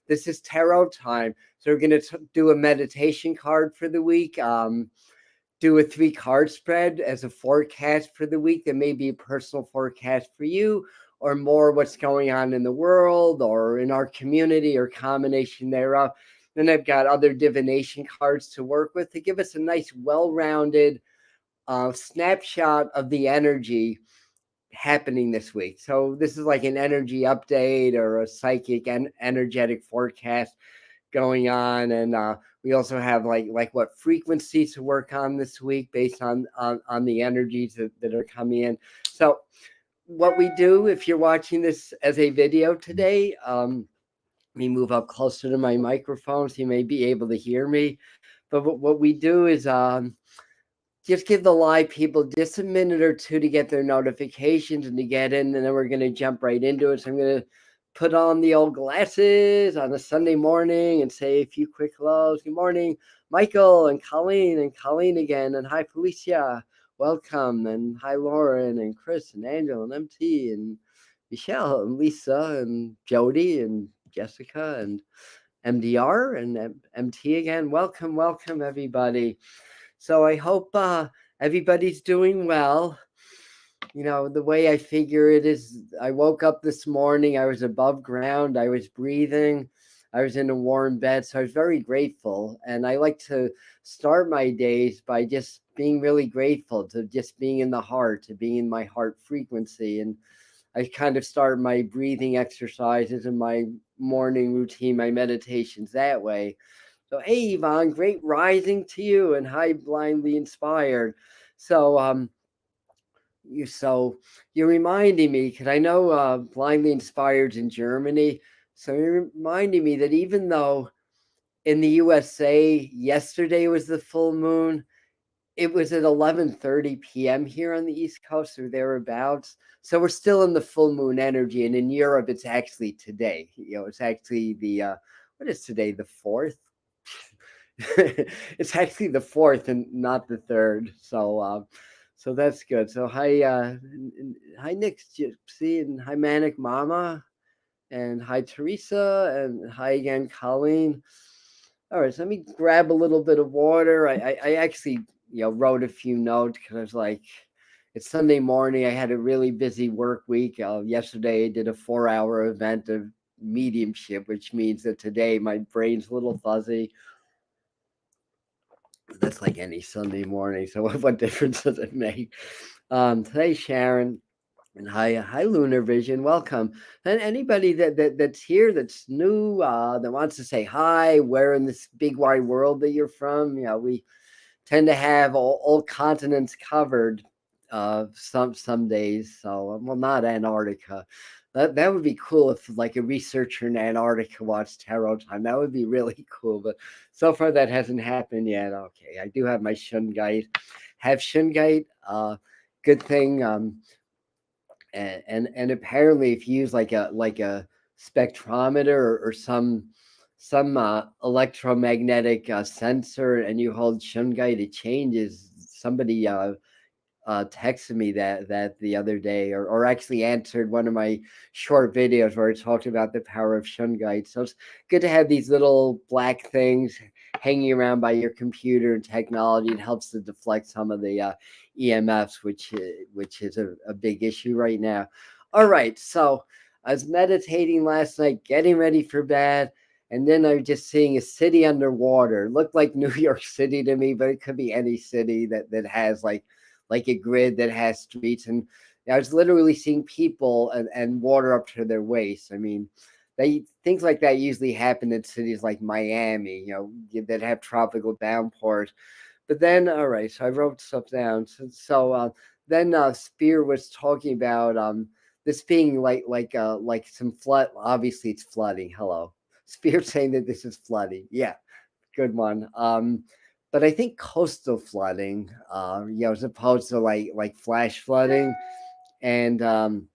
this is tarot time. So we're going to do a meditation card for the week, do a 3-card spread as a forecast for the week. There may be a personal forecast for you, or more what's going on in the world or in our community, or combination thereof. Then I've got other divination cards to work with to give us a nice, well-rounded snapshot of the energy happening this week. So this is like an energy update or a psychic and energetic forecast going on. And we also have like what frequencies to work on this week based on the energies that are coming in. So what we do, if you're watching this as a video today, let me move up closer to my microphone so you may be able to hear me. But what we do is just give the live people just a minute or two to get their notifications and to get in, and then we're going to jump right into it. So I'm going to put on the old glasses on a Sunday morning and say a few quick hellos. Good morning, Michael and Colleen again, and hi, Felicia. Welcome, and hi, Lauren and Chris and Angel and MT and Michelle and Lisa and Jody and Jessica and MDR and MT again. Welcome, everybody. So I hope everybody's doing well. You know, the way I figure it is, I woke up this morning, I was above ground, I was breathing, I was in a warm bed, so I was very grateful. And I like to start my days by just being really grateful, to just being in the heart, to being in my heart frequency. And I kind of start my breathing exercises and my morning routine, my meditations that way. So, hey, Yvonne, great rising to you, and hi, Blindly Inspired. So, you're reminding me, because I know Blindly Inspired's in Germany. So you're reminding me that even though in the USA yesterday was the full moon, it was at 11:30 p.m. here on the East Coast or thereabouts. So we're still in the full moon energy, and in Europe, it's actually today. You know, it's actually the what is today? The 4th. It's actually the 4th and not the 3rd. So that's good. So hi Nick Gypsy, and hi Manic Mama, and hi Teresa, and hi again Colleen. All right, so let me grab a little bit of water. I actually wrote a few notes because I was like, it's Sunday morning. I had a really busy work week. Yesterday I did a 4-hour event of mediumship, which means that today my brain's a little fuzzy. That's like any Sunday morning. So what difference does it make? Today, Sharon, and hi, Lunar Vision. Welcome. And anybody that's here, that's new, that wants to say hi, where in this big wide world that you're from. We tend to have all continents covered. Some days. So, well, not Antarctica. That would be cool if like a researcher in Antarctica watched tarot time. That would be really cool. But so far that hasn't happened yet. Okay, I do have my Shungite. Have Shungite. Good thing. And apparently, if you use like a spectrometer or some electromagnetic sensor, and you hold Shungite, it changes. Somebody texted me that the other day, or actually answered one of my short videos where I talked about the power of Shungite. So it's good to have these little black things hanging around by your computer and technology. It helps to deflect some of the EMFs, which is a big issue right now. All right, so I was meditating last night, getting ready for bed. And then I was just seeing a city underwater. It looked like New York City to me, but it could be any city that has like a grid that has streets. And I was literally seeing people and water up to their waist. I mean, things like that usually happen in cities like Miami, that have tropical downpours. But then, all right, so I wrote stuff down. So then Spear was talking about this being like some flood. Obviously, it's flooding. Hello. Spear saying that this is flooding. Yeah, good one. But I think coastal flooding, as opposed to like flash flooding. And then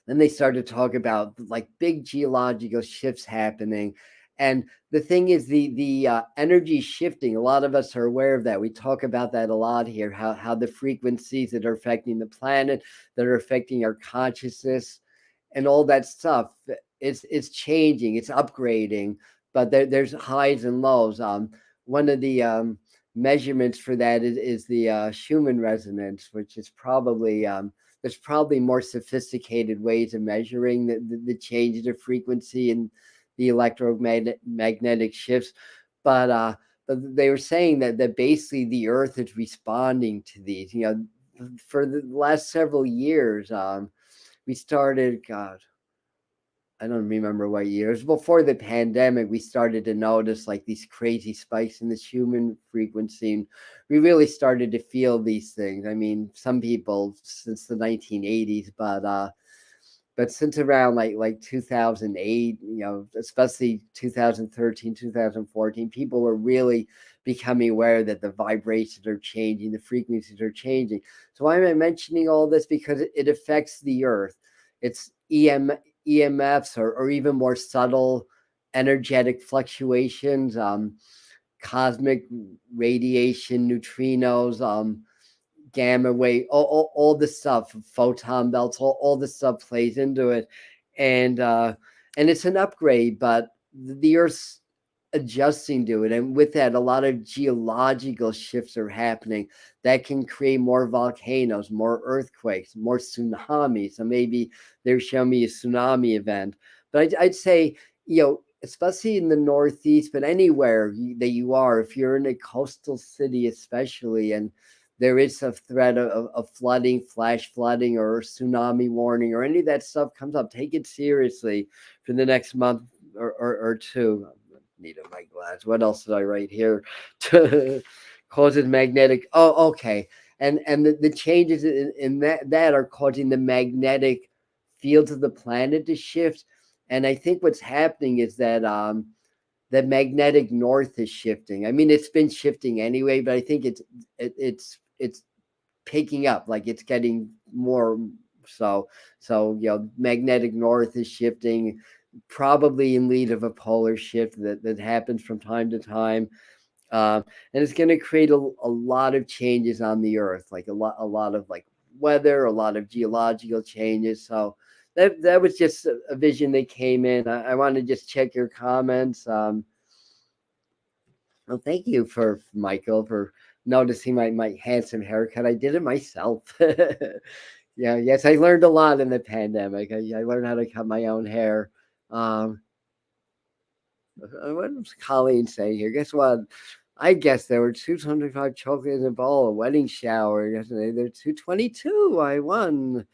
they started to talk about like big geological shifts happening. And the thing is, the energy shifting. A lot of us are aware of that. We talk about that a lot here. How the frequencies that are affecting the planet, that are affecting our consciousness, and all that stuff. it's changing, it's upgrading, but there's highs and lows. One of the measurements for that is the Schumann resonance, which is probably there's probably more sophisticated ways of measuring the changes of frequency and the electromagnetic shifts, but they were saying that basically the Earth is responding to these. For the last several years, we started. God, I don't remember what years before the pandemic, we started to notice like these crazy spikes in the human frequency. And we really started to feel these things. I mean, some people since the 1980s, but since around like 2008, especially 2013, 2014, people were really becoming aware that the vibrations are changing, the frequencies are changing. So why am I mentioning all this? Because it affects the Earth. It's EMFs or even more subtle energetic fluctuations, cosmic radiation, neutrinos, gamma wave, all the stuff, photon belts, all the stuff plays into it, and it's an upgrade, but the Earth's adjusting to it, and with that, a lot of geological shifts are happening that can create more volcanoes, more earthquakes, more tsunamis. So maybe they're showing me a tsunami event, but I'd say especially in the Northeast, but anywhere that you are, if you're in a coastal city, especially, and there is a threat of flooding, flash flooding, or tsunami warning, or any of that stuff comes up, take it seriously for the next month or two. Need my glass. What else did I write here? Causes magnetic. Oh, okay. And the changes in that are causing the magnetic fields of the planet to shift. And I think what's happening is that the magnetic north is shifting. I mean, it's been shifting anyway, but I think it's picking up, like it's getting more. So magnetic north is shifting, probably in lead of a polar shift that happens from time to time, and it's going to create a lot of changes on the Earth, like a lot of like weather, a lot of geological changes. So that was just a vision that came in. I want to just check your comments. Well, thank you for Michael for noticing my handsome haircut. I did it myself. Yeah, yes, I learned a lot in the pandemic. I learned how to cut my own hair. Um, what was Colleen saying here? Guess what? I guess there were 225 chocolates in a ball, a wedding shower yesterday. There's 222. I won.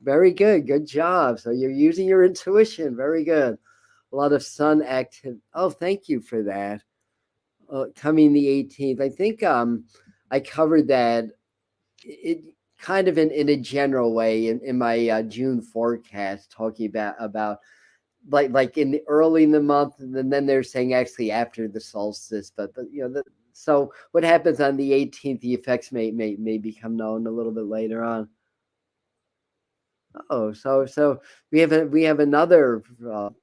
Very good. Good job. So you're using your intuition. Very good. A lot of sun active. Oh, thank you for that. Coming the 18th. I think I covered that it kind of in a general way in my June forecast, talking about like in the early in the month, and then they're saying actually after the solstice. But so what happens on the 18th? The effects may become known a little bit later on. Oh, so we have another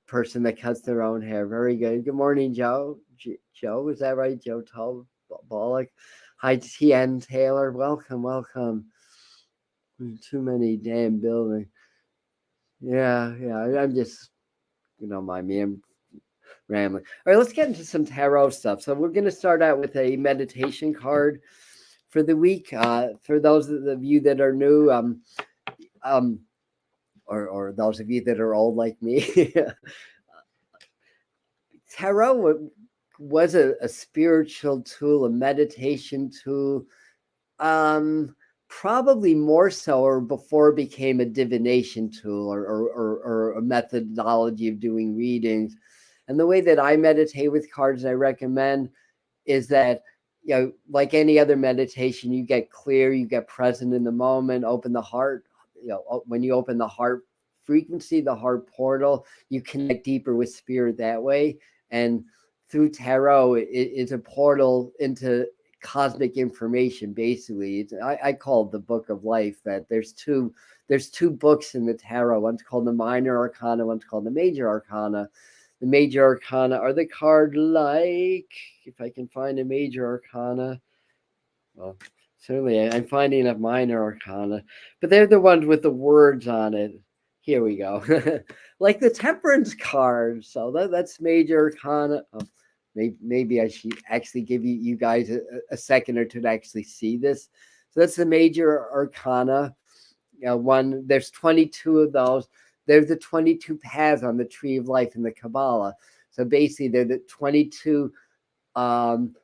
person that cuts their own hair. Very good. Good morning, Joe. Joe, is that right? Joe Bollock. Hi, T.N. Taylor. Welcome. Too many damn buildings. Yeah. I'm just, mind me. I'm rambling. All right, let's get into some tarot stuff. So we're going to start out with a meditation card for the week. For those of you that are new, or those of you that are old like me, tarot was a spiritual tool, a meditation tool, probably more so, or before it became a divination tool, or a methodology of doing readings. And the way that I meditate with cards, I recommend, is that like any other meditation, you get clear, you get present in the moment, open the heart. When you open the heart frequency, the heart portal, you connect deeper with spirit that way. And through tarot, it's a portal into cosmic information. Basically, I call it the book of life. That there's two books in the tarot. One's called the minor arcana, one's called the major arcana. The major arcana are the card like, if I can find a major arcana. Well, certainly I'm finding a minor arcana, but they're the ones with the words on it. Here we go. Like the Temperance card. So that's major arcana. Oh, maybe I should actually give you guys a second or two to actually see this. So that's the major arcana. There's 22 of those. There's the 22 paths on the tree of life in the Kabbalah. So basically, they're the 22 um,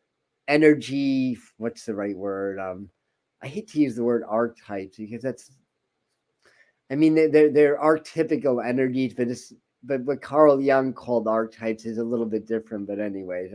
energy. What's the right word? I hate to use the word archetypes because that's. I mean, they're archetypical energies, but what Carl Jung called archetypes is a little bit different. But anyways,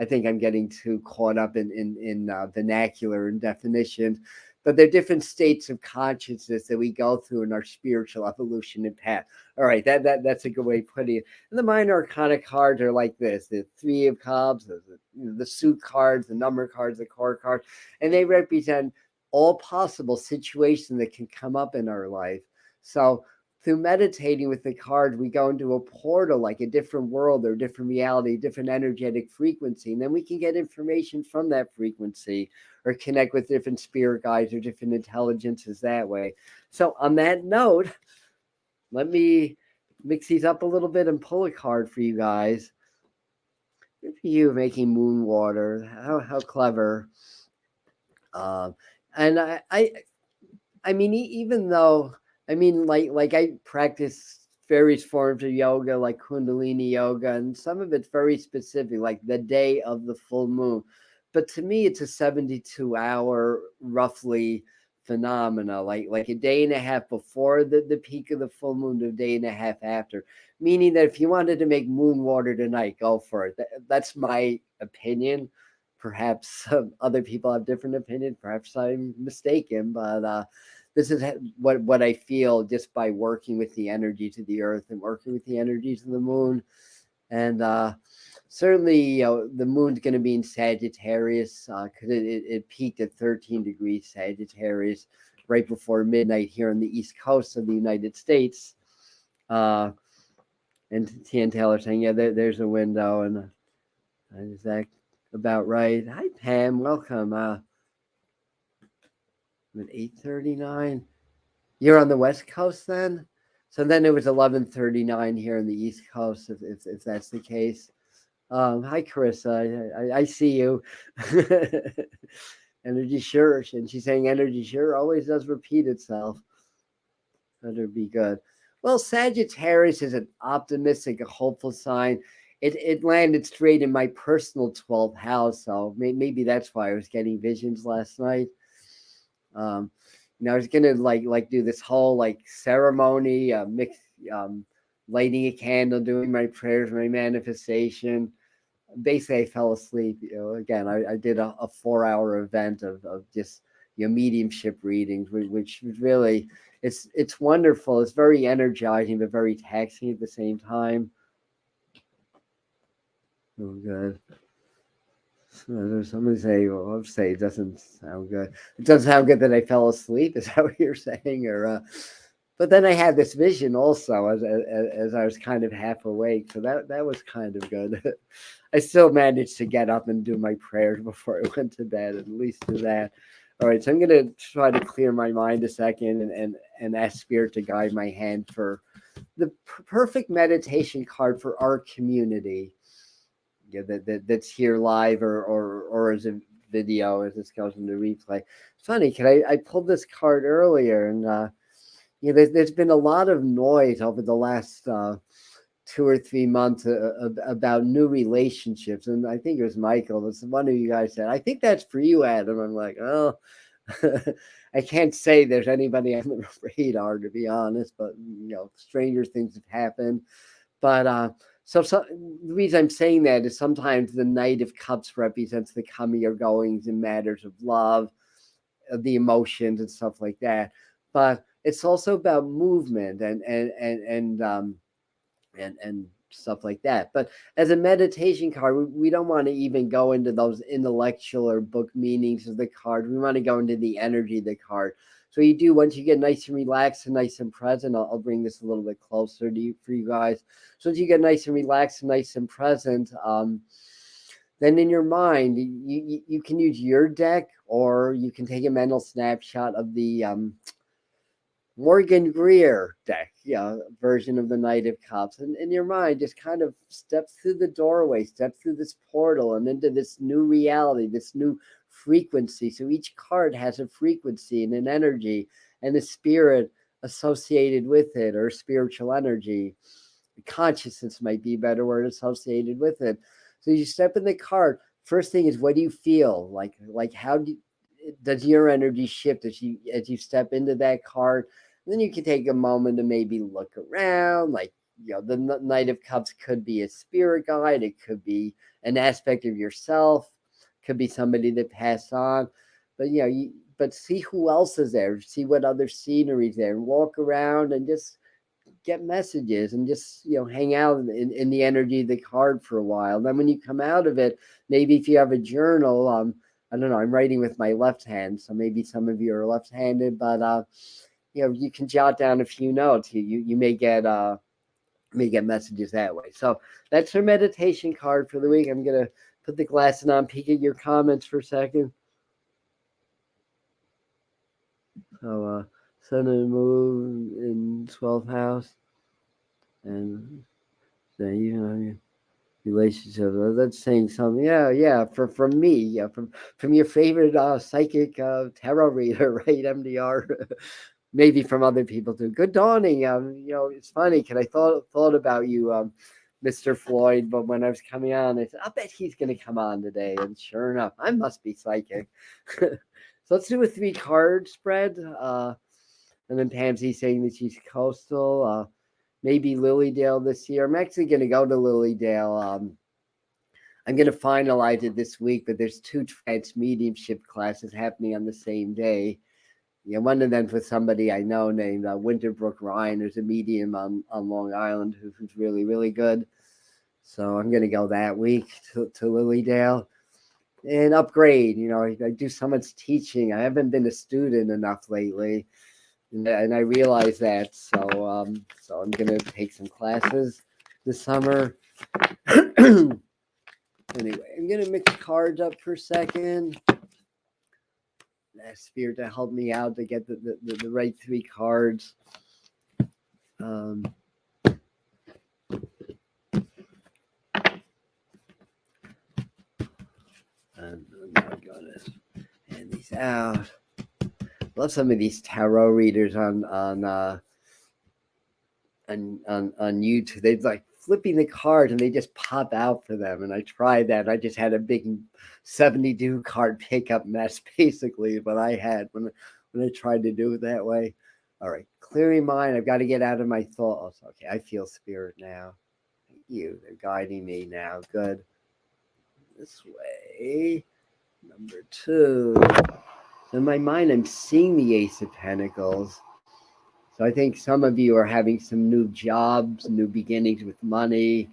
I think I'm getting too caught up in vernacular and definitions. But they're different states of consciousness that we go through in our spiritual evolution and path. All right, that's a good way of putting it. And the minor arcana cards are like this: the Three of Cups, the suit cards, the number cards, the core cards, and they represent all possible situations that can come up in our life. So through meditating with the cards, we go into a portal, like a different world or a different reality, different energetic frequency. And then we can get information from that frequency or connect with different spirit guides or different intelligences that way. So on that note, let me mix these up a little bit and pull a card for you guys. Good for you making moon water. How clever. And I mean, even though like I practice various forms of yoga, like Kundalini yoga, and some of it's very specific, like the day of the full moon. But to me, it's a 72-hour roughly phenomena, like a day and a half before the peak of the full moon, to a day and a half after. Meaning that if you wanted to make moon water tonight, go for it. That's my opinion. Perhaps other people have different opinions. Perhaps I'm mistaken, but this is what I feel just by working with the energies of the earth and working with the energies of the moon. And certainly, the moon's going to be in Sagittarius because it peaked at 13 degrees Sagittarius right before midnight here on the east coast of the United States. And Tian Taylor saying, yeah, there's a window. And is that about right? Hi, Pam. Welcome. I'm at 8:39. You're on the West Coast then? So then it was 11:39 here on the East Coast, if that's the case. Hi, Carissa. I see you. Energy sure. And she's saying energy sure always does repeat itself. Better be good. Well, Sagittarius is an optimistic, a hopeful sign. It landed straight in my personal 12th house, so maybe that's why I was getting visions last night. I was gonna like do this whole like ceremony, mix, lighting a candle, doing my prayers, my manifestation. Basically, I fell asleep. Again, I did a 4-hour event of just mediumship readings, which was really it's wonderful. It's very energizing, but very taxing at the same time. Oh, good. There's somebody say, well, I'll say it doesn't sound good. It doesn't sound good that I fell asleep. Is that what you're saying? Or, but then I had this vision also as I was kind of half awake. So that was kind of good. I still managed to get up and do my prayers before I went to bed, at least do that. All right, so I'm going to try to clear my mind a second and ask Spirit to guide my hand for the perfect meditation card for our community. Yeah, that's here live or as a video as this goes into replay. It's funny, I pulled this card earlier, and there's been a lot of noise over the last 2 or 3 months about new relationships, and I think it was Michael. It's one of you guys said, "I think that's for you, Adam." I'm like, oh, I can't say there's anybody on the radar, to be honest, but stranger things have happened. But so the reason I'm saying that is sometimes the Knight of Cups represents the coming or goings in matters of love, the emotions and stuff like that. But it's also about movement and stuff like that. But as a meditation card, we don't want to even go into those intellectual or book meanings of the card. We want to go into the energy of the card. So you do, once you get nice and relaxed and nice and present, I'll bring this a little bit closer to you for you guys. So once you get nice and relaxed and nice and present, then in your mind, you can use your deck, or you can take a mental snapshot of the Morgan Greer deck, version of the Knight of Cups. And in your mind, just kind of step through the doorway, step through this portal and into this new reality, this new frequency. So each card has a frequency and an energy and a spirit associated with it, or spiritual energy. Consciousness might be a better word associated with it. So you step in the card. First thing is, what do you feel? Like how does your energy shift as you step into that card? And then you can take a moment to maybe look around. Like, the Knight of Cups could be a spirit guide. It could be an aspect of yourself. It could be somebody that passed on. But but see who else is there. See what other scenery is there. And walk around and just get messages and just hang out in the energy of the card for a while. Then when you come out of it, maybe if you have a journal, I don't know, I'm writing with my left hand, so maybe some of you are left-handed, but you can jot down a few notes. You may get messages that way. So that's our meditation card for the week. I'm gonna put the glasses on, peek at your comments for a second. So Sun and Moon in 12th house, and then relationship. That's saying something. Yeah. From me, from your favorite psychic tarot reader, right? MDR. Maybe from other people too. Good dawning. It's funny because I thought about you, Mr. Floyd, but when I was coming on, I said, I bet he's going to come on today. And sure enough, I must be psychic. So let's do a 3-card spread. And then Pamsy's saying that she's coastal. Maybe Lilydale this year. I'm actually going to go to Lilydale. I'm going to finalize it this week, but there's 2 trance mediumship classes happening on the same day. One of them for somebody I know named Winterbrook Ryan, who's a medium on Long Island who's really, really good. So I'm going to go that week to Lilydale and upgrade. I do so much teaching. I haven't been a student enough lately. And I realize that, so I'm gonna take some classes this summer. Anyway, I'm gonna mix cards up for a second. That spirit to help me out to get the right 3 cards. And I'm gonna hand these out. Love some of these tarot readers on YouTube. They're like flipping the cards and they just pop out for them. And I tried that. I just had a big 72 card pickup mess basically, but I had when I tried to do it that way. All right, clearing mind. I've got to get out of my thoughts. Okay, I feel spirit now. Thank you. They're guiding me now. Good. This way. Number 2. So in my mind, I'm seeing the Ace of Pentacles. So I think some of you are having some new jobs, new beginnings with money.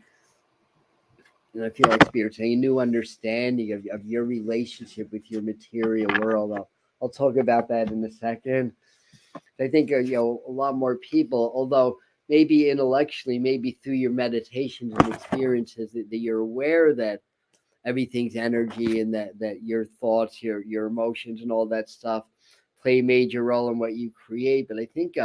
And I feel like Spirit's saying a new understanding of your relationship with your material world. I'll talk about that in a second. I think a lot more people, although maybe intellectually, maybe through your meditations and experiences, that you're aware that everything's energy and that your thoughts, your emotions and all that stuff play a major role in what you create. But I think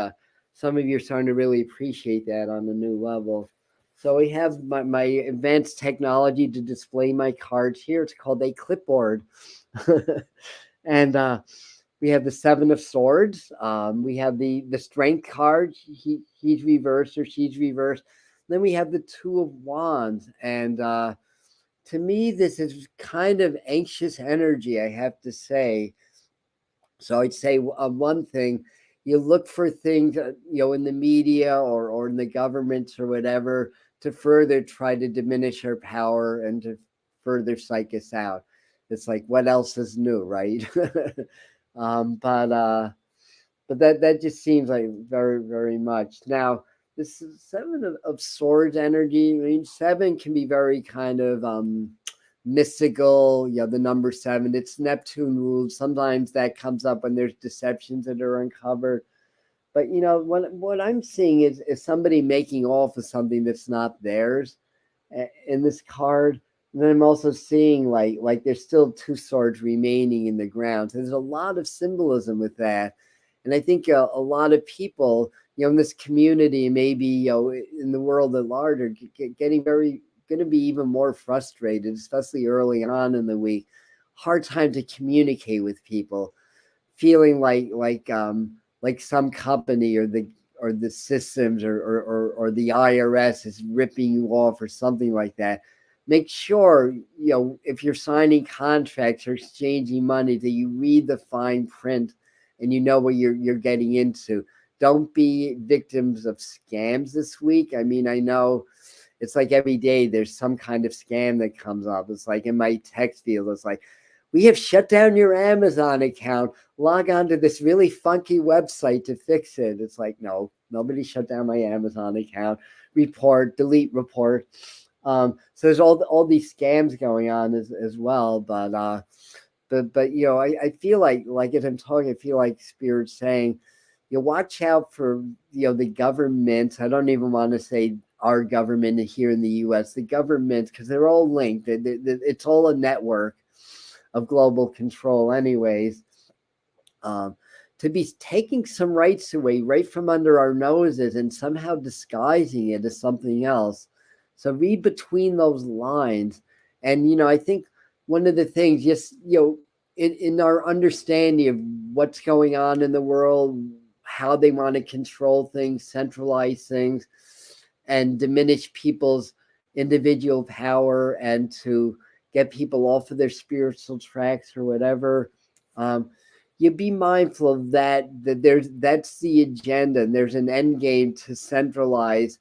some of you are starting to really appreciate that on a new level. So we have my advanced technology to display my cards here. It's called a clipboard. And we have the 7 of Swords. We have the Strength card. He's reversed or she's reversed. Then we have the 2 of Wands. And to me, this is kind of anxious energy, I have to say. So I'd say one thing, you look for things, in the media or in the governments or whatever to further try to diminish our power and to further psych us out. It's like, what else is new, right? But that just seems like very, very much. Now, this is 7 of Swords energy. I mean, 7 can be very kind of mystical. The number 7, it's Neptune ruled. Sometimes that comes up when there's deceptions that are uncovered. But what I'm seeing is somebody making off with something that's not theirs in this card. And then I'm also seeing like there's still 2 swords remaining in the ground. So there's a lot of symbolism with that. And I think a lot of people, in this community, maybe, in the world at large, are getting going to be even more frustrated, especially early on in the week. Hard time to communicate with people, feeling like some company or the systems or the IRS is ripping you off or something like that. Make sure, if you're signing contracts or exchanging money, that you read the fine print and you know what you're getting into. Don't be victims of scams this week. I mean, I know it's like every day there's some kind of scam that comes up. It's like in my text field, it's like, we have shut down your Amazon account. Log on to this really funky website to fix it. It's like, no, nobody shut down my Amazon account. Report, delete report. So there's all these scams going on as well. But I feel like as I'm talking, I feel like Spirit's saying, watch out for the government. I don't even want to say our government here in the U.S. The government, because they're all linked. It's all a network of global control, anyways. To be taking some rights away right from under our noses and somehow disguising it as something else. So read between those lines. And I think one of the things, just in our understanding of what's going on in the world, how they want to control things, centralize things, and diminish people's individual power, and to get people off of their spiritual tracks or whatever. You be mindful of that that's the agenda, and there's an end game to centralize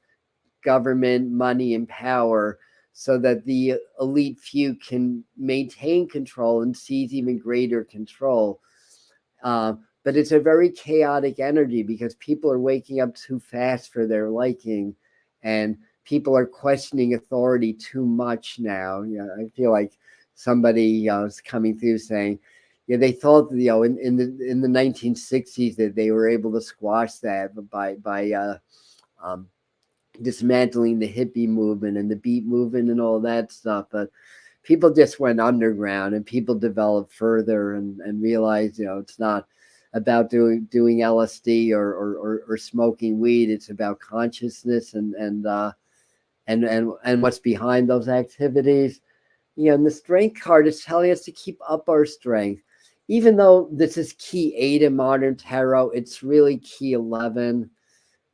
government, money, and power, so that the elite few can maintain control and seize even greater control. But it's a very chaotic energy because people are waking up too fast for their liking, and people are questioning authority too much now. I feel like somebody is coming through saying, they thought in the 1960s that they were able to squash that by dismantling the hippie movement and the beat movement and all that stuff. But people just went underground, and people developed further and realized, it's not about doing LSD or smoking weed. It's about consciousness and what's behind those activities. And the strength card is telling us to keep up our strength. Even though this is key 8 in modern tarot, it's really key 11.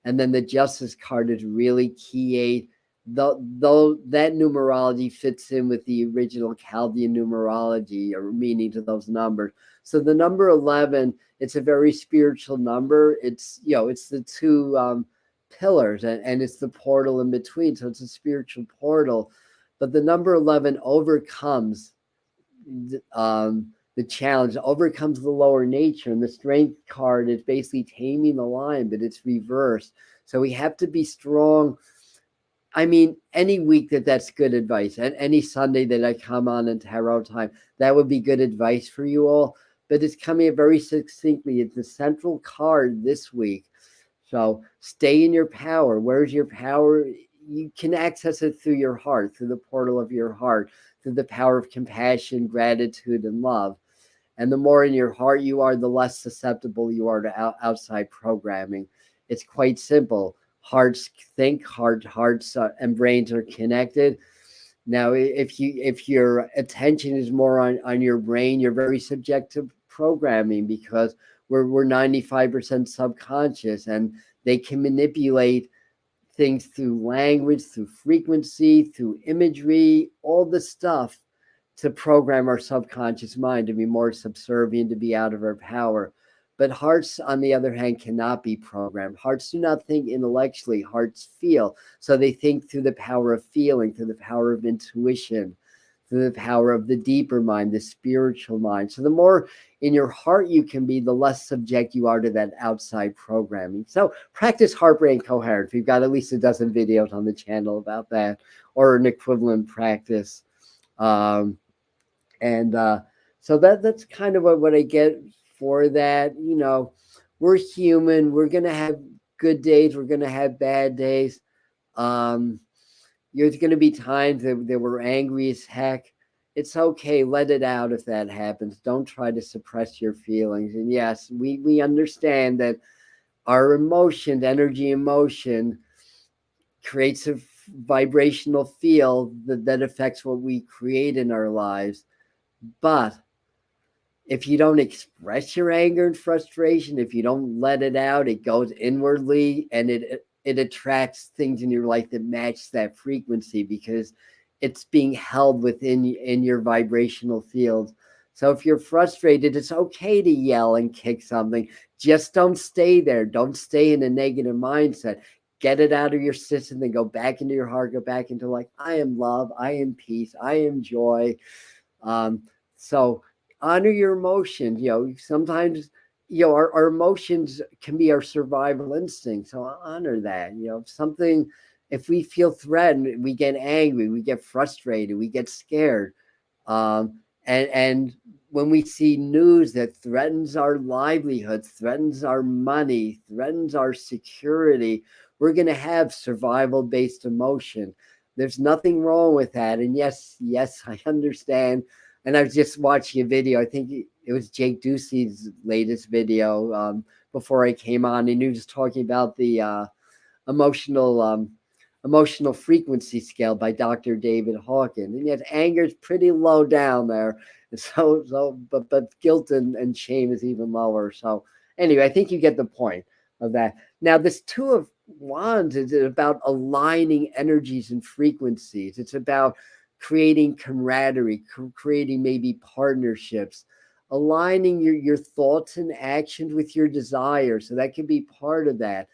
And then the Justice card is really key 8. Though that numerology fits in with the original Chaldean numerology or meaning to those numbers. So the number 11, it's a very spiritual number. It's it's the two pillars, and it's the portal in between. So it's a spiritual portal. But the number 11 overcomes the challenge, overcomes the lower nature. And the strength card is basically taming the lion, but it's reversed. So we have to be strong. I mean, any week that's good advice. And any Sunday that I come on in tarot time, that would be good advice for you all. But it's coming very succinctly. It's the central card this week. So stay in your power. Where's your power? You can access it through your heart, through the portal of your heart, through the power of compassion, gratitude, and love. And the more in your heart you are, the less susceptible you are to outside programming. It's quite simple. Hearts think, hearts and brains are connected. Now, if your attention is more on your brain, you're very subject to programming, because we're 95% subconscious, and they can manipulate things through language, through frequency, through imagery, all the stuff to program our subconscious mind to be more subservient, to be out of our power. But hearts, on the other hand, cannot be programmed. Hearts do not think intellectually. Hearts feel. So they think through the power of feeling, through the power of intuition, through the power of the deeper mind, the spiritual mind. So the more in your heart you can be, the less subject you are to that outside programming. So practice heart brain coherence. We've got at least a dozen videos on the channel about that, or an equivalent practice. So that's kind of what I get for that. We're human. We're going to have good days. We're going to have bad days. There's going to be times that we're angry as heck. it's okay. Let it out if that happens. Don't try to suppress your feelings. And yes, we understand that our emotion, energy emotion, creates a vibrational field that affects what we create in our lives. But if you don't express your anger and frustration, if you don't let it out, it goes inwardly, and it attracts things in your life that match that frequency, because it's being held within in your vibrational field. So if you're frustrated, it's okay to yell and kick something. Just don't stay there. Don't stay in a negative mindset. Get it out of your system, then go back into your heart, go back into like, I am love, I am peace, I am joy. So honor your emotions. Sometimes our emotions can be our survival instinct. So honor that. If we feel threatened, we get angry, we get frustrated, we get scared. And when we see news that threatens our livelihood, threatens our money, threatens our security, we're going to have survival based emotion. There's nothing wrong with that. And yes, I understand. And I was just watching a video. I think it was Jake Ducey's latest video, before I came on, and he was talking about the emotional emotional frequency scale by Dr. David Hawkins. And yet anger is pretty low down there. And but guilt and shame is even lower. So anyway, I think you get the point of that. Now, this Two of Wands is about aligning energies and frequencies. It's about creating camaraderie, creating maybe partnerships, aligning your thoughts and actions with your desires. So that can be part of that.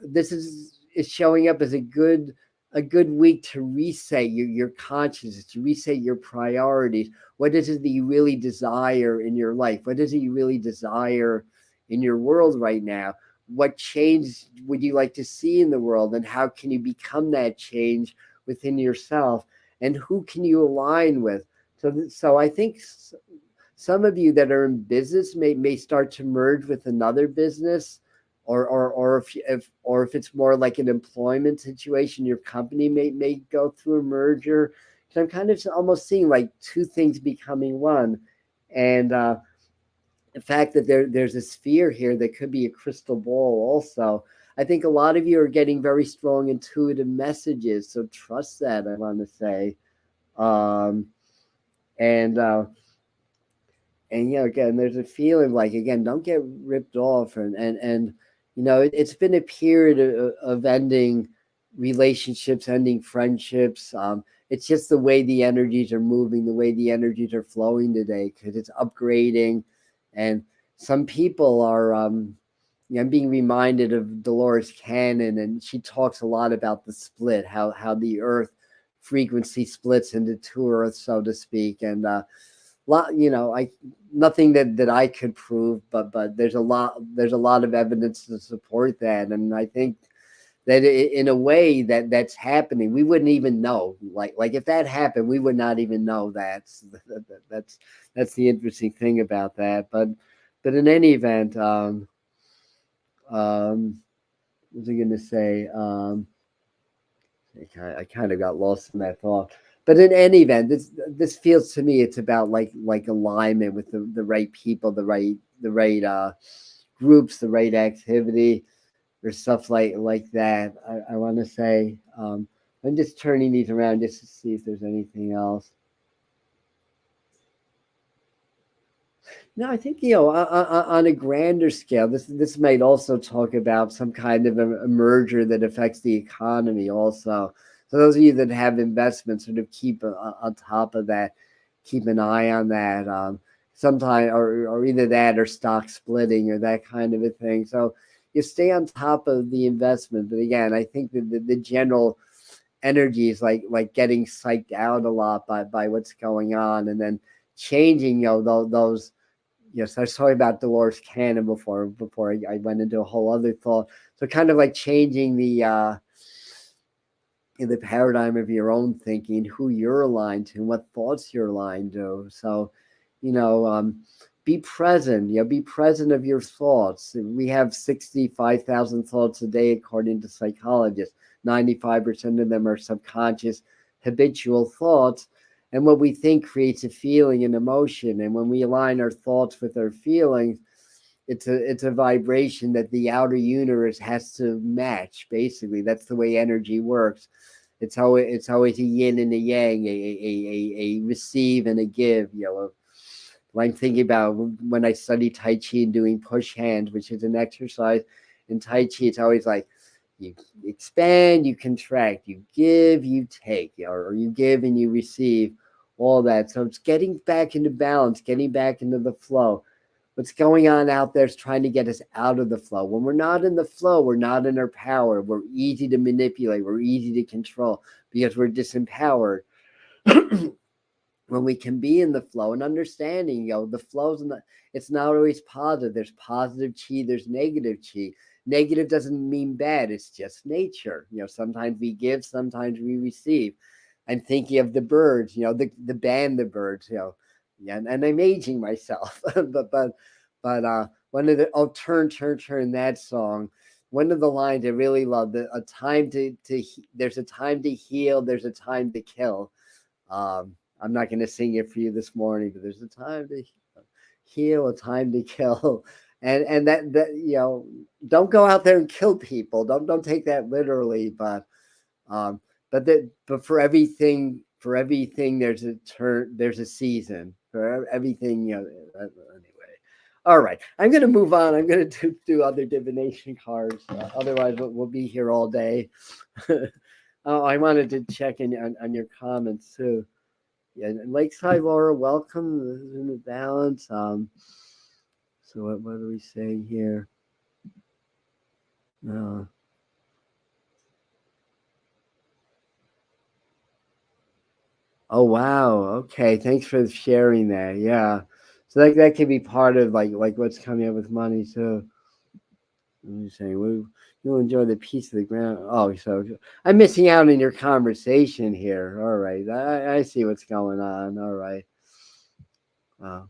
This is showing up as a good week to reset your consciousness, to reset your priorities. What is it that you really desire in your life? What is it you really desire in your world right now? What change would you like to see in the world, and how can you become that change within yourself? And who can you align with? So I think some of you that are in business may start to merge with another business, or if it's more like an employment situation, your company may go through a merger. So I'm kind of almost seeing like two things becoming one. And the fact that there's a sphere here that could be a crystal ball also. I think a lot of you are getting very strong intuitive messages, so trust that, I want to say. um and again, there's a feeling like, again, don't get ripped off. And it's been a period of ending relationships, ending friendships. It's just the way the energies are moving, the way the energies are flowing today, because it's upgrading. And some people are I'm being reminded of Dolores Cannon, and she talks a lot about the split, how the earth frequency splits into two earths, so to speak. And I nothing that I could prove, but there's a lot of evidence to support that. And I think that in a way that's happening, we wouldn't even know. Like if that happened, we would not even know. That's the interesting thing about that. But in any event, what was I going to say? I kind of got lost in that thought. But in any event, this feels to me, it's about like alignment with the right people, the right groups, the right activity, or stuff like that. I want to say. I'm just turning these around just to see if there's anything else. No, I think on a grander scale, this might also talk about some kind of a merger that affects the economy also. So those of you that have investments, sort of keep on top of that, keep an eye on that. Sometime or either that or stock splitting or that kind of a thing. So you stay on top of the investment. But again, I think that the general energy is like getting psyched out a lot by what's going on, and then changing those. Yes, I was talking about Dolores Cannon before I went into a whole other thought. So kind of like changing the paradigm of your own thinking, who you're aligned to, and what thoughts you're aligned to. So, be present. Be present of your thoughts. We have 65,000 thoughts a day, according to psychologists. 95% of them are subconscious, habitual thoughts. And what we think creates a feeling and emotion. And when we align our thoughts with our feelings, it's a vibration that the outer universe has to match. Basically, that's the way energy works. It's always a yin and a yang, a receive and a give. I'm thinking about when I study Tai Chi and doing push hands, which is an exercise in Tai Chi. It's always like you expand, you contract, you give, you take, or you give and you receive, all that. So it's getting back into balance, getting back into the flow. What's going on out there is trying to get us out of the flow. When we're not in the flow, we're not in our power. We're easy to manipulate. We're easy to control because we're disempowered. When we can be in the flow and understanding, the flow's not, it's not always positive. There's positive chi, there's negative chi. Negative doesn't mean bad. It's just nature. Sometimes we give, sometimes we receive. I'm thinking of the Birds, the band, the Birds, yeah, and I'm aging myself, but one of the turn, that song. One of the lines I really love, a time to there's a time to heal, there's a time to kill. I'm not going to sing it for you this morning, but there's a time to heal, a time to kill, and that don't go out there and kill people. Don't take that literally, but for everything, there's a turn, there's a season for everything. Anyway, all right. I'm going to move on. I'm going to do other divination cards. Otherwise, we'll be here all day. Oh, I wanted to check in on your comments too. Yeah, Lakeside Laura, welcome. This is in the balance. So what are we saying here? Oh wow. Okay. Thanks for sharing that. Yeah. So that could be part of like what's coming up with money too. I'm saying you'll enjoy the peace of the ground. Oh, so I'm missing out on your conversation here. All right. I see what's going on. All right. Oh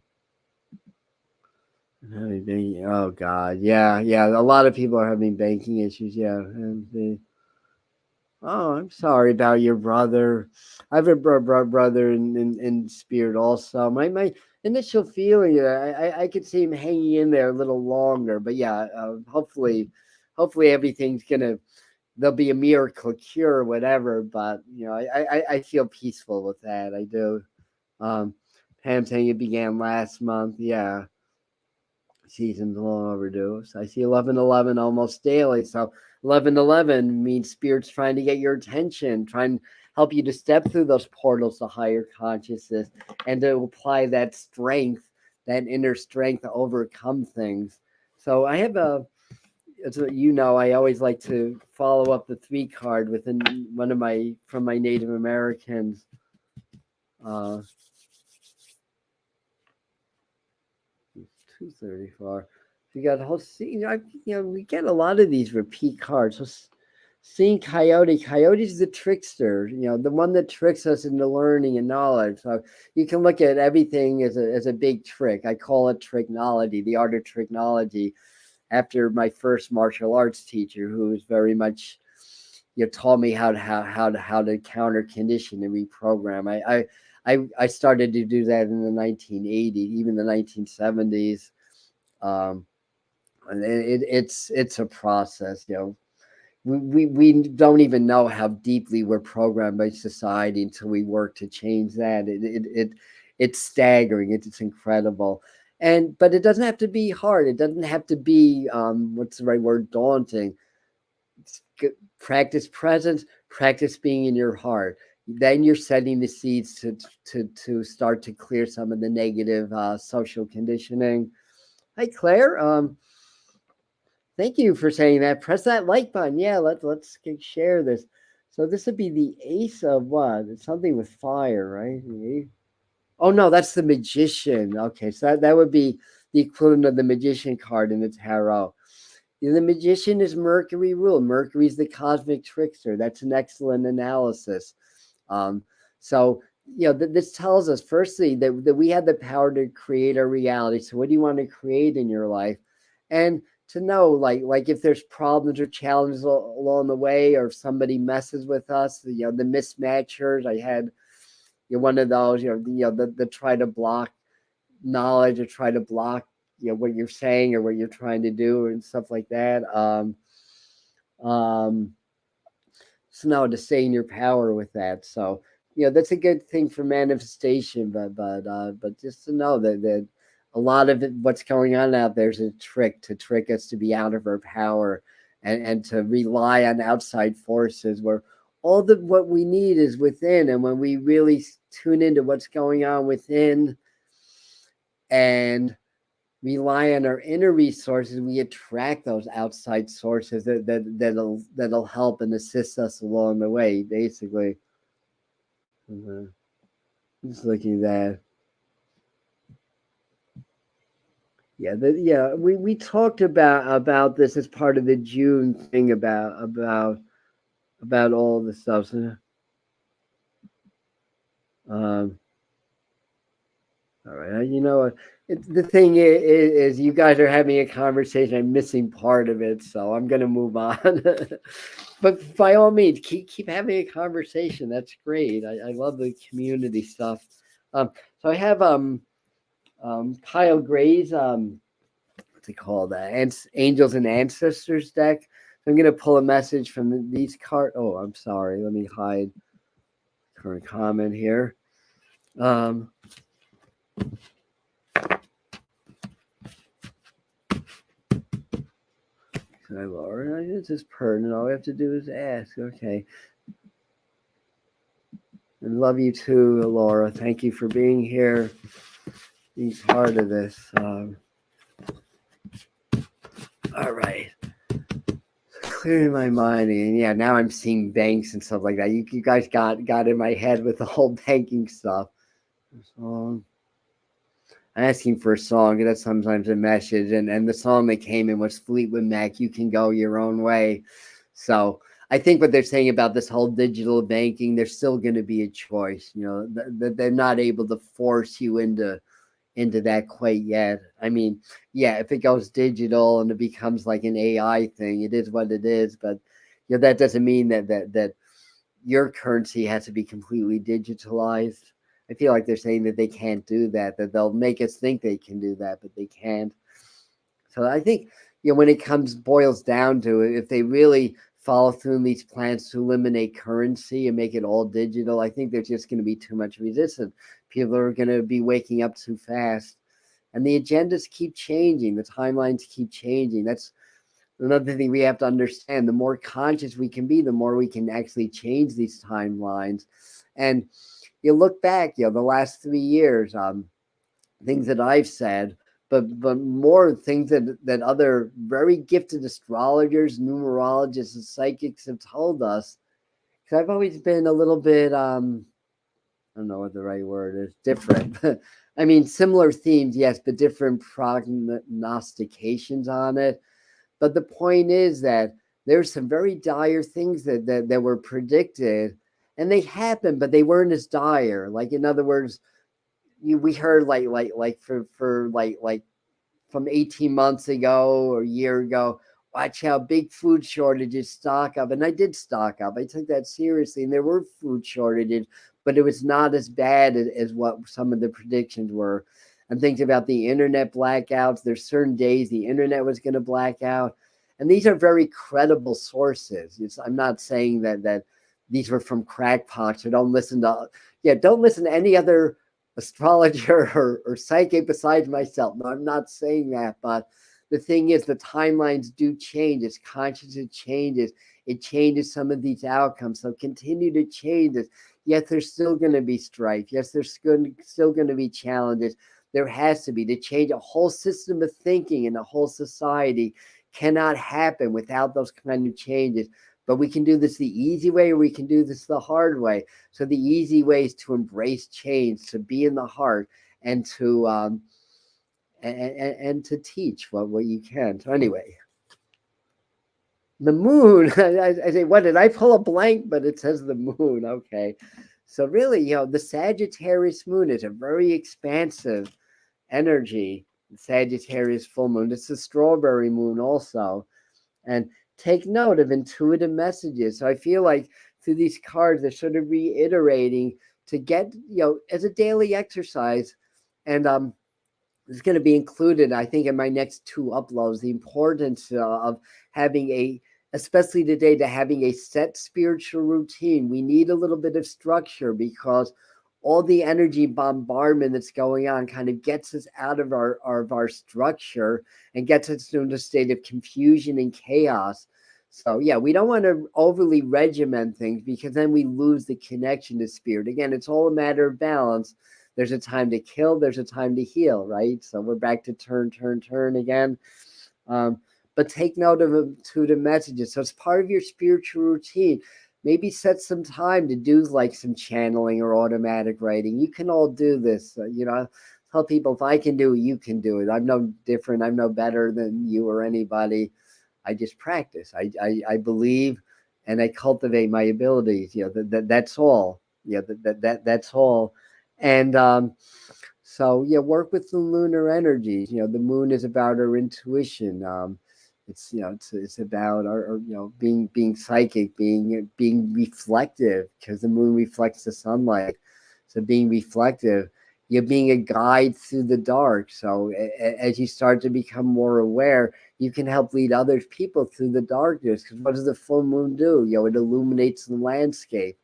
God. Yeah. A lot of people are having banking issues. Yeah. Oh, I'm sorry about your brother. I have a brother in spirit also. My initial feeling, I could see him hanging in there a little longer, but yeah, hopefully everything's gonna, there'll be a miracle cure or whatever. But I feel peaceful with that. I do. Pam saying it began last month. Yeah, season's long overdue. So I see 1111 almost daily. So 1111 means spirits trying to get your attention, trying to help you to step through those portals to higher consciousness and to apply that strength, that inner strength to overcome things. So I have I always like to follow up the 3 card within one of from my Native Americans. 234. We got a whole scene. We get a lot of these repeat cards. So seeing Coyote's the trickster, the one that tricks us into learning and knowledge. So you can look at everything as a big trick. I call it tricknology, the art of tricknology, after my first martial arts teacher, who was very much, taught me how to counter condition and reprogram. I started to do that in the 1980s, even the 1970s. And it's a process. We don't even know how deeply we're programmed by society until we work to change that. It's staggering. It's incredible. But it doesn't have to be hard. It doesn't have to be what's the right word? Daunting. Practice presence. Practice being in your heart. Then you're setting the seeds to start to clear some of the negative social conditioning. Hi, Claire. Thank you for saying that. Press that like button. Yeah, let's share this. So this would be the ace of what? It's something with fire, right? Oh no, that's the magician. Okay, so that would be the equivalent of the magician card in the tarot. The magician is Mercury ruled. Mercury's the cosmic trickster. That's an excellent analysis. So this tells us firstly that we have the power to create our reality. So what do you want to create in your life? And to know like if there's problems or challenges along the way, or if somebody messes with us, the mismatchers. I had you're one of those, that try to block knowledge or try to block, what you're saying or what you're trying to do and stuff like that. Um, so now to stay in your power with that. So, that's a good thing for manifestation, but just to know that a lot of it, what's going on out there is a trick to trick us to be out of our power and to rely on outside forces where all the what we need is within. And when we really tune into what's going on within and rely on our inner resources, we attract those outside sources that'll help and assist us along the way, basically. Just looking at that. Yeah, we talked about this as part of the June thing about all the stuff. So, all right, the thing is, you guys are having a conversation. I'm missing part of it, so I'm gonna move on. But by all means, keep having a conversation. That's great. I love the community stuff. So I have Kyle Gray's what's it called? Angels and Ancestors deck. So I'm gonna pull a message from these cards. Oh, I'm sorry. Let me hide current comment here. Hi, Laura. This is pertinent. All we have to do is ask. Okay. And love you too, Laura. Thank you for being here, being part of this. All right. Clearing my mind, and yeah, now I'm seeing banks and stuff like that. You guys got in my head with the whole banking stuff. I'm asking for a song. That's sometimes a message, and the song that came in was Fleetwood Mac. You Can Go Your Own Way. So I think what they're saying about this whole digital banking, there's still going to be a choice. That they're not able to force you into that quite yet. I mean, yeah, if it goes digital and it becomes like an AI thing, it is what it is. But that doesn't mean that your currency has to be completely digitalized. I feel like they're saying that they can't do that they'll make us think they can do that, but they can't. So I think, when it boils down to it, if they really follow through in these plans to eliminate currency and make it all digital, I think there's just going to be too much resistance. People are going to be waking up too fast. And the agendas keep changing. The timelines keep changing. That's another thing we have to understand. The more conscious we can be, the more we can actually change these timelines. And you look back, the last 3 years, things that I've said, but more things that other very gifted astrologers, numerologists, and psychics have told us. Because I've always been a little bit, I don't know what the right word is, different. I mean, similar themes, yes, but different prognostications on it. But the point is that there's some very dire things that were predicted, and they happened, but they weren't as dire. Like, in other words, we heard like for from 18 months ago or a year ago, watch how big food shortages stock up. And I did stock up. I took that seriously, and there were food shortages, but it was not as bad as what some of the predictions were. I'm thinking about the internet blackouts. There's certain days the internet was going to black out. And these are very credible sources. I'm not saying that these were from crackpots, or don't listen to any other astrologer or psychic besides myself. No, I'm not saying that, but the thing is, the timelines do change. As consciousness changes, it changes some of these outcomes. So continue to change this. Yes, there's still going to be strife. Yes, there's still going to be challenges. There has to be. To change a whole system of thinking in a whole society cannot happen without those kind of changes. But we can do this the easy way, or we can do this the hard way. So the easy way is to embrace change, to be in the heart, and to and to teach what you can. So anyway, the moon. I say, what did I pull a blank? But it says the moon. Okay, so really, the Sagittarius moon is a very expansive energy. The Sagittarius full moon. It's the strawberry moon also, and take note of intuitive messages. So I feel like through these cards, they're sort of reiterating to get, as a daily exercise. And it's going to be included, I think, in my next 2 uploads, the importance of having especially today, to having a set spiritual routine. We need a little bit of structure because all the energy bombardment that's going on kind of gets us out of our structure and gets us into a state of confusion and chaos. So yeah, we don't want to overly regiment things because then we lose the connection to spirit. Again, it's all a matter of balance. There's a time to kill, there's a time to heal, right? So we're back to turn again. But take note of intuitive messages. So it's part of your spiritual routine. Maybe set some time to do like some channeling or automatic writing. You can all do this. Tell people, if I can do it, you can do it. I'm no different. I'm no better than you or anybody. I just practice. I believe, and I cultivate my abilities. That's all. That's all. And so work with the lunar energies. The moon is about our intuition. It's about our being psychic, being reflective, because the moon reflects the sunlight. So being reflective, you're being a guide through the dark. So as you start to become more aware, you can help lead other people through the darkness. Because what does the full moon do? It illuminates the landscape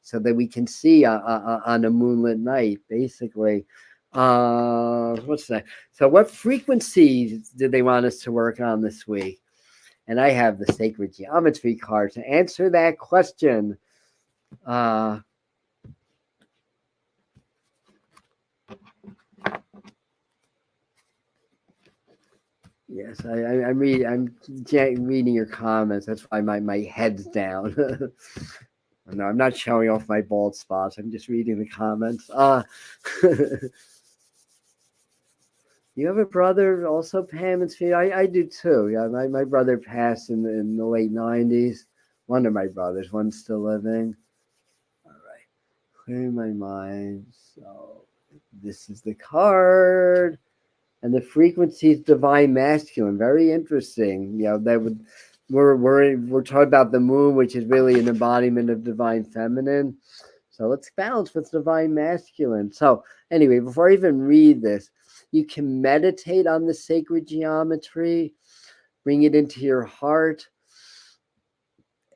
so that we can see on a moonlit night, basically. What's that? So what frequencies do they want us to work on this week? And I have the sacred geometry card to answer that question. Yes, I'm reading your comments. That's why my head's down. No, I'm not showing off my bald spots. I'm just reading the comments. You have a brother also, Pam and Sweet? I do too. Yeah, my brother passed in the late 90s. One of my brothers, one's still living. All right. Clear my mind. So this is the card. And the frequency is divine masculine. Very interesting. That would we're talking about the moon, which is really an embodiment of divine feminine. So let's balance with divine masculine. So anyway, before I even read this, you can meditate on the sacred geometry, bring it into your heart,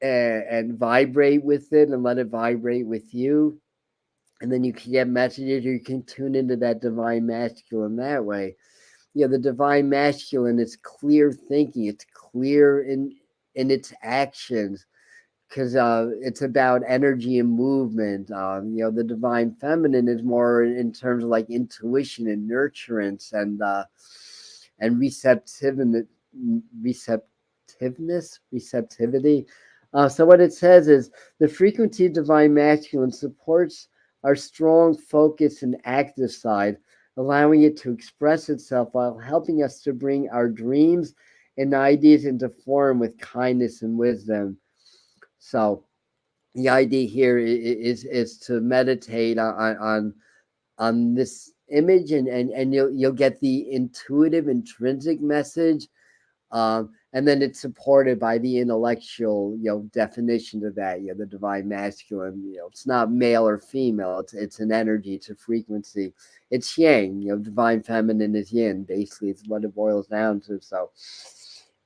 and vibrate with it, and let it vibrate with you. And then you can get messages, or you can tune into that divine masculine that way. The divine masculine is clear thinking. It's clear in its actions, because it's about energy and movement. The divine feminine is more in terms of like intuition and nurturance and receptivity. So what it says is the frequency of divine masculine supports our strong focus and active side, allowing it to express itself while helping us to bring our dreams and ideas into form with kindness and wisdom. So the idea here is to meditate on this image, and you'll get the intuitive, intrinsic message, and then it's supported by the intellectual definition of that. The divine masculine. It's not male or female. It's an energy. It's a frequency. It's yang. Divine feminine is yin. Basically, it's what it boils down to. So,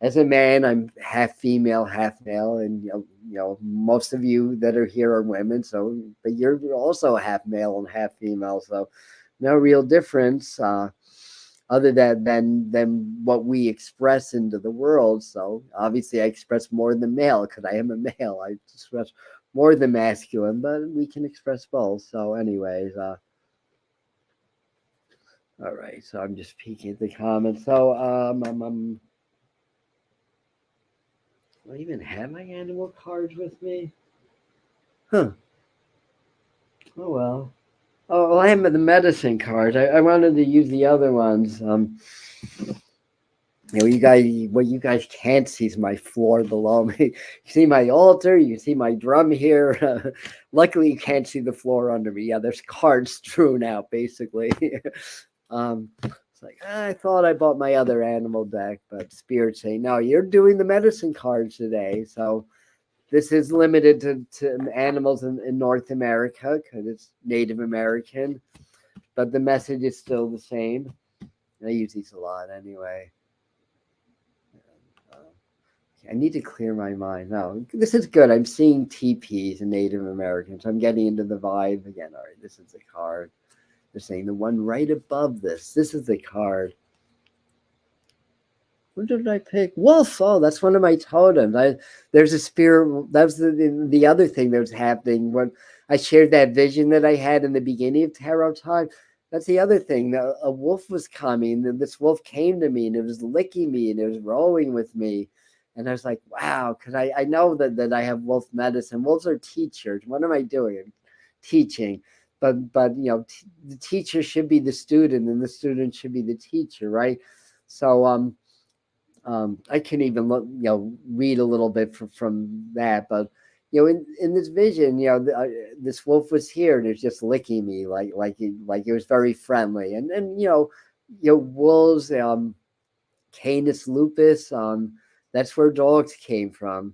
as a man, I'm half female, half male, and most of you that are here are women. So, but you're also half male and half female. So, no real difference other than what we express into the world. So, obviously, I express more than male because I am a male. I express more than masculine, but we can express both. So, anyways, all right. So, I'm just peeking at the comments. So, do I even have my animal cards with me? Huh. Oh, well. Oh, well, I have the medicine cards. I wanted to use the other ones. What you guys can't see is my floor below me. You see my altar. You see my drum here. Luckily, you can't see the floor under me. Yeah, there's cards strewn out, basically. It's like, I thought I bought my other animal deck, but Spirit's saying, no, you're doing the medicine cards today. So This is limited to animals in North America because it's Native American, but the message is still the same. I use these a lot anyway. I need to clear my mind. No, this is good. I'm seeing TPs and Native Americans. I'm getting into the vibe again. All right, this is the card. They're saying the one right above this. This is the card. What did I pick? Wolf. Oh, that's one of my totems. There's a spirit. That's the other thing that was happening when I shared that vision that I had in the beginning of tarot time. That's the other thing. A wolf was coming, and this wolf came to me, and it was licking me, and it was rowing with me. And I was like, wow, because I know that I have wolf medicine. Wolves are teachers. What am I doing? I'm teaching. But the teacher should be the student, and the student should be the teacher, right? So I can even look, read a little bit from that. But in this vision, this wolf was here and it's just licking me like it was very friendly. And wolves, Canis lupus, that's where dogs came from.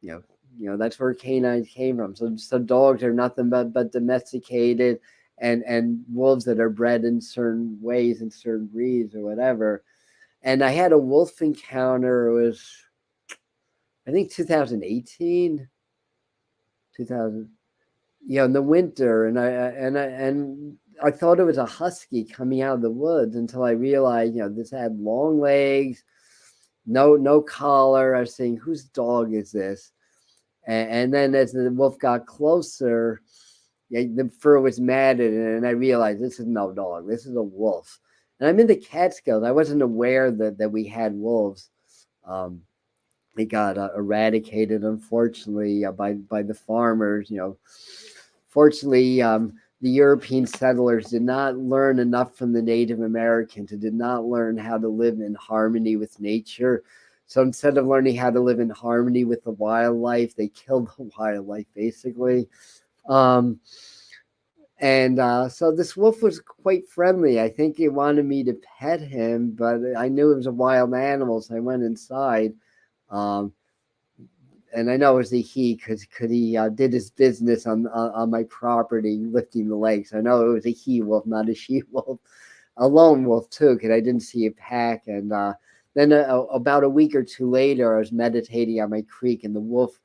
That's where canines came from. So dogs are nothing but domesticated, and wolves that are bred in certain ways in certain breeds or whatever. And I had a wolf encounter. It was, I think, 2018, 2000, in the winter. And I thought it was a husky coming out of the woods until I realized, this had long legs, no collar. I was saying, whose dog is this? And then as the wolf got closer, the fur was matted, and I realized this is no dog. This is a wolf. And I'm in the Catskills. I wasn't aware that we had wolves. They got eradicated, unfortunately, by the farmers. Fortunately, the European settlers did not learn enough from the Native Americans. They did not learn how to live in harmony with nature. So instead of learning how to live in harmony with the wildlife, they killed the wildlife, basically. And so this wolf was quite friendly. I think he wanted me to pet him, but I knew it was a wild animal, so I went inside. And I know it was a he because he did his business on my property, lifting the legs. I know it was a he wolf, not a she wolf. A lone wolf, too, because I didn't see a pack. And then about a week or two later, I was meditating on my creek, and the wolf,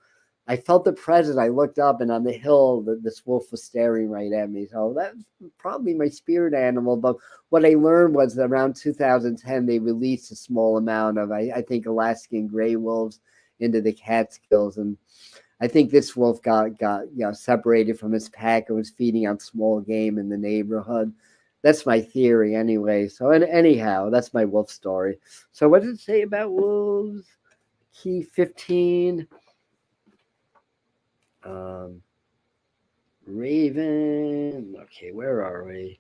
I felt the presence. I looked up, and on the hill, this wolf was staring right at me. So that's probably my spirit animal. But what I learned was that around 2010, they released a small amount of, I think, Alaskan gray wolves into the Catskills. And I think this wolf got separated from his pack and was feeding on small game in the neighborhood. That's my theory anyway. So anyhow, that's my wolf story. So what did it say about wolves? Key 15. Raven. Okay, where are we?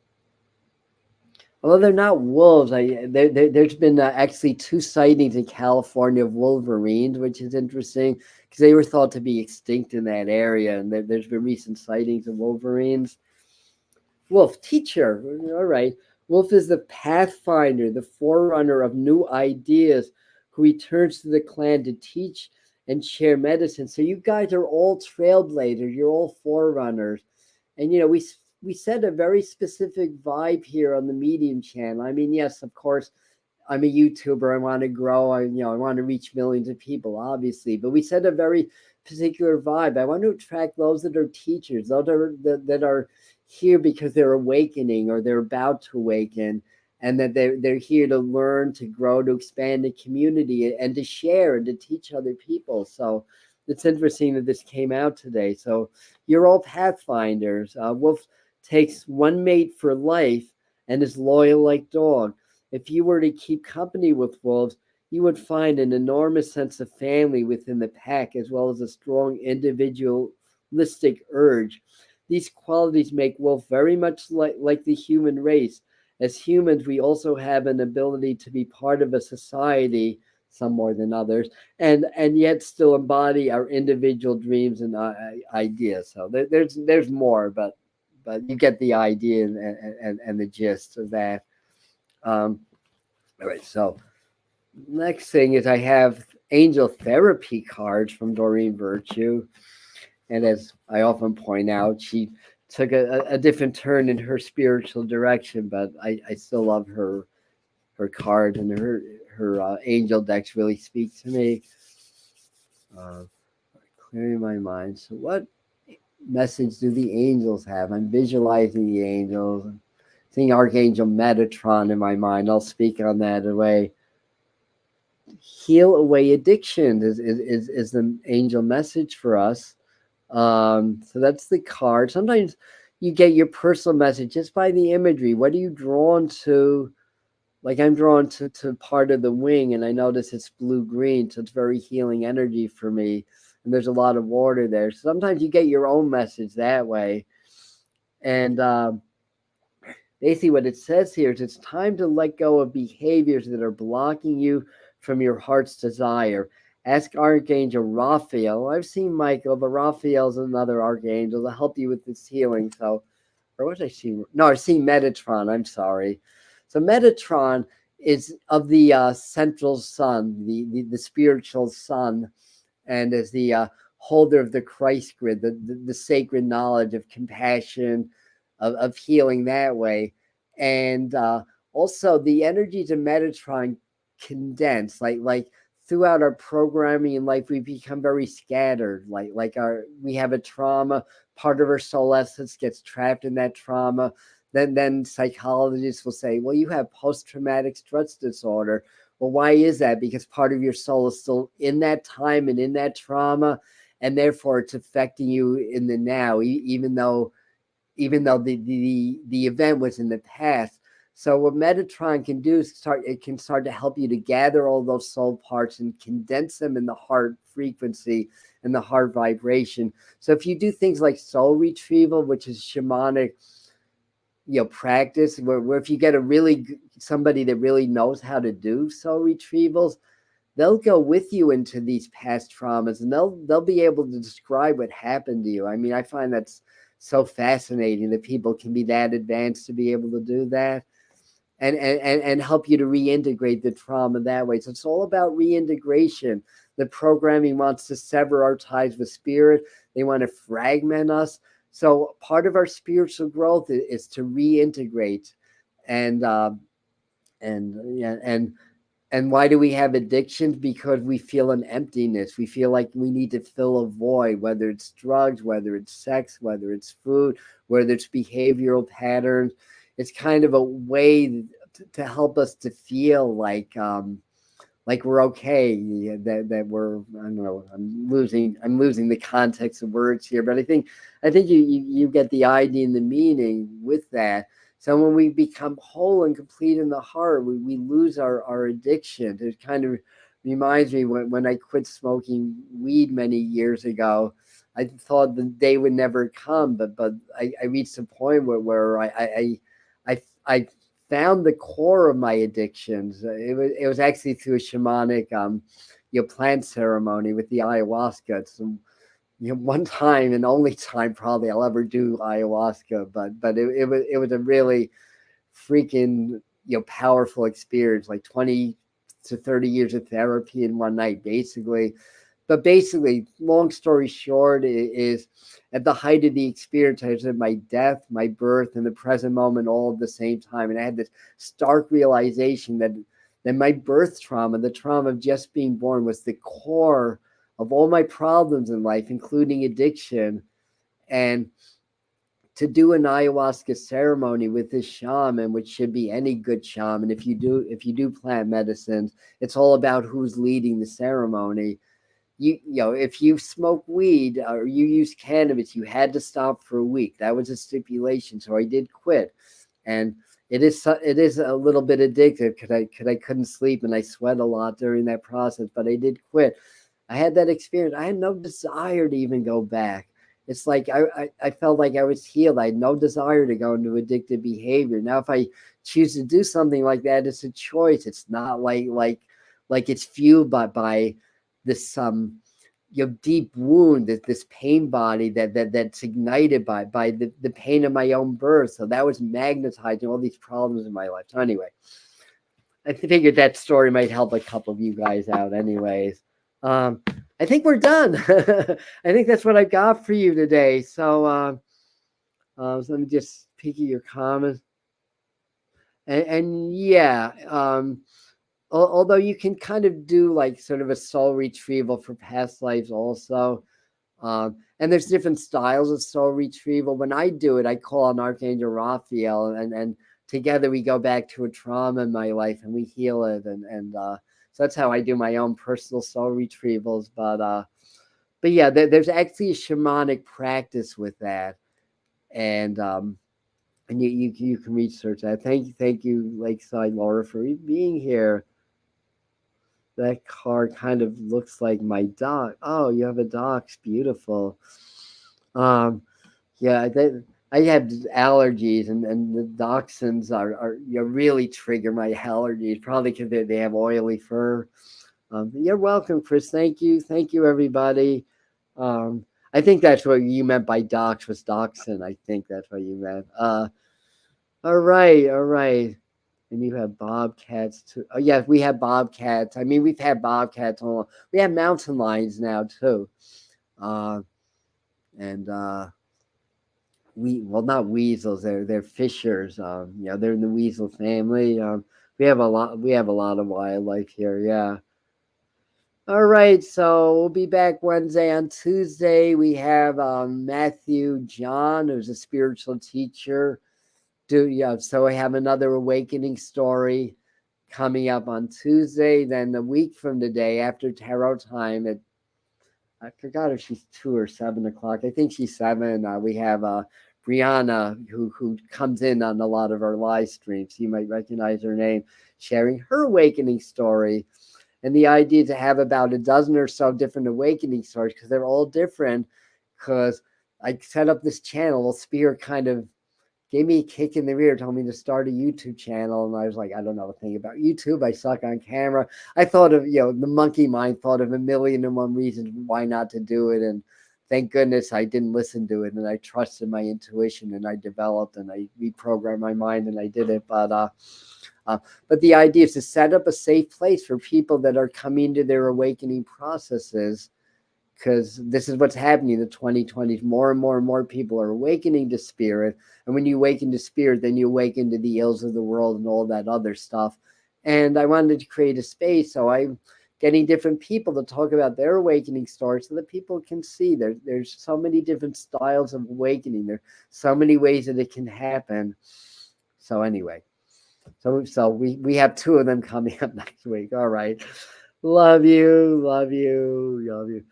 Although they're not wolves, there's been actually 2 sightings in California of wolverines, which is interesting because they were thought to be extinct in that area, and there's been recent sightings of wolverines. Wolf, teacher. All right. Wolf is the pathfinder, the forerunner of new ideas, who returns to the clan to teach and share medicine. So you guys are all trailblazers. You're all forerunners. And, we set a very specific vibe here on the Medium channel. I mean, yes, of course, I'm a YouTuber. I want to grow. I want to reach millions of people, obviously. But we set a very particular vibe. I want to attract those that are teachers, those that are here because they're awakening or they're about to awaken, and that they're here to learn, to grow, to expand the community, and to share and to teach other people. So it's interesting that this came out today. So you're all pathfinders. Wolf takes one mate for life and is loyal like dog. If you were to keep company with wolves, you would find an enormous sense of family within the pack, as well as a strong individualistic urge. These qualities make wolf very much like the human race. As humans, we also have an ability to be part of a society, some more than others, and yet still embody our individual dreams and ideas. So there's more, but you get the idea and the gist of that. All right, so next thing is I have angel therapy cards from Doreen Virtue. And as I often point out, she took a different turn in her spiritual direction, but I still love her card, and her angel decks really speak to me. Clearing my mind. So what message do the angels have? I'm visualizing the angels, seeing Archangel Metatron in my mind. I'll speak on that away. Heal away addiction is the angel message for us. So that's the card. Sometimes you get your personal message just by the imagery. What are you drawn to? Like I'm drawn to part of the wing, and I notice it's blue-green, so it's very healing energy for me. And there's a lot of water there. So sometimes you get your own message that way. And basically what it says here is it's time to let go of behaviors that are blocking you from your heart's desire. Ask Archangel Raphael. I've seen Michael, but Raphael's another archangel to help you with this healing. So, or what did I see? No, I see Metatron. I'm sorry. So Metatron is of the central sun, the spiritual sun, and is the holder of the Christ grid, the sacred knowledge of compassion, of healing that way. And also the energies of Metatron condense, like throughout our programming in life, we become very scattered. Like we have a trauma, part of our soul essence gets trapped in that trauma. Then psychologists will say, well, you have post-traumatic stress disorder. Well, why is that? Because part of your soul is still in that time and in that trauma, and therefore it's affecting you in the now, even though the event was in the past. So what Metatron can do is it can start to help you to gather all those soul parts and condense them in the heart frequency and the heart vibration. So if you do things like soul retrieval, which is shamanic, practice, where if you get somebody that really knows how to do soul retrievals, they'll go with you into these past traumas, and they'll be able to describe what happened to you. I mean, I find that's so fascinating that people can be that advanced to be able to do that, and help you to reintegrate the trauma that way. So it's all about reintegration. The programming wants to sever our ties with spirit. They want to fragment us. So part of our spiritual growth is to reintegrate, and why do we have addictions? Because we feel an emptiness. We feel like we need to fill a void, whether it's drugs, whether it's sex, whether it's food, whether it's behavioral patterns. It's kind of a way to help us to feel like we're okay, that we're, I don't know, I'm losing the context of words here, but I think you get the idea and the meaning with that. So when we become whole and complete in the heart, we lose our addiction. It kind of reminds me when I quit smoking weed many years ago. I thought the day would never come, but I reached a point where I found the core of my addictions. It was actually through a shamanic plant ceremony with the ayahuasca. It's one time and only time probably I'll ever do ayahuasca, but it was a really freaking powerful experience, like 20 to 30 years of therapy in one night, basically. But basically, long story short, is at the height of the experience, I was at my death, my birth, and the present moment all at the same time. And I had this stark realization that my birth trauma, the trauma of just being born, was the core of all my problems in life, including addiction. And to do an ayahuasca ceremony with this shaman, which should be any good shaman, if you do plant medicines, it's all about who's leading the ceremony. If you smoke weed or you use cannabis, you had to stop for a week. That was a stipulation. So I did quit. And it is a little bit addictive because I couldn't sleep and I sweat a lot during that process, but I did quit. I had that experience. I had no desire to even go back. It's like I felt like I was healed. I had no desire to go into addictive behavior. Now, if I choose to do something like that, it's a choice. It's not like it's fueled by this deep wound, this pain body that's ignited by the pain of my own birth. So that was magnetizing all these problems in my life. So anyway, I figured that story might help a couple of you guys out anyways. I think we're done. I think that's what I got for you today. So let me just peek at your comments. And yeah, although you can kind of do like sort of a soul retrieval for past lives also. And there's different styles of soul retrieval. When I do it, I call on Archangel Raphael, and together we go back to a trauma in my life and we heal it. And so that's how I do my own personal soul retrievals. But yeah, there's actually a shamanic practice with that, and you can research that. Thank you, Lakeside Laura, for being here. That car kind of looks like my dog. Oh, you have a dog. It's beautiful. Um, yeah, I have allergies, and the dachshunds are really trigger my allergies. Probably because they have oily fur. You're welcome, Chris. Thank you, everybody. Um, I think that's what you meant by dox was dachshund. I think that's what you meant. All right, all right. And you have bobcats too. Oh yeah, we have bobcats. I mean, we've had bobcats all. We have mountain lions now too. Uh, and well, not weasels. They're fishers. They're in the weasel family. We have a lot of wildlife here. Yeah. All right, so we'll be back Wednesday. On Tuesday, we have Matthew John, who's a spiritual teacher. So we have another awakening story coming up on Tuesday. Then a week from today, after tarot time, I forgot if she's 2 or 7 o'clock. I think she's 7. We have Brianna, who comes in on a lot of our live streams. You might recognize her name, sharing her awakening story. And the idea to have about a dozen or so different awakening stories, because they're all different. Because I set up this channel, Spirit kind of gave me a kick in the rear, told me to start a YouTube channel. And I was like, I don't know a thing about YouTube. I suck on camera. I thought of, the monkey mind thought of a million and one reasons why not to do it. And thank goodness I didn't listen to it. And I trusted my intuition, and I developed and I reprogrammed my mind, and I did it. But the idea is to set up a safe place for people that are coming to their awakening processes, because this is what's happening in the 2020s. More and more and more people are awakening to spirit. And when you awaken to spirit, then you awaken to the ills of the world and all that other stuff. And I wanted to create a space, so I'm getting different people to talk about their awakening stories so that people can see there's so many different styles of awakening. There's so many ways that it can happen. So anyway, so we have 2 of them coming up next week. All right. Love you, love you, love you.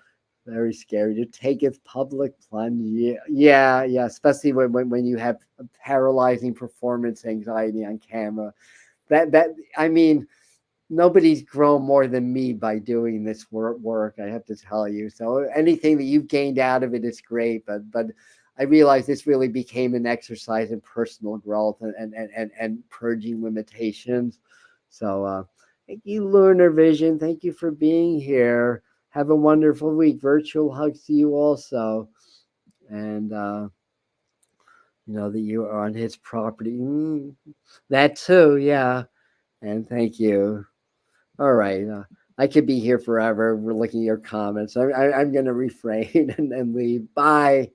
Very scary to take its public plunge. Yeah. Especially when you have paralyzing performance anxiety on camera. That I mean, nobody's grown more than me by doing this work. I have to tell you. So anything that you've gained out of it is great. But I realized this really became an exercise in personal growth and purging limitations. So thank you, Lunar Vision. Thank you for being here. Have a wonderful week. Virtual hugs to you also. And that you are on his property. That too, yeah. And thank you. All right. I could be here forever. We're looking at your comments. I'm going to refrain and leave. Bye.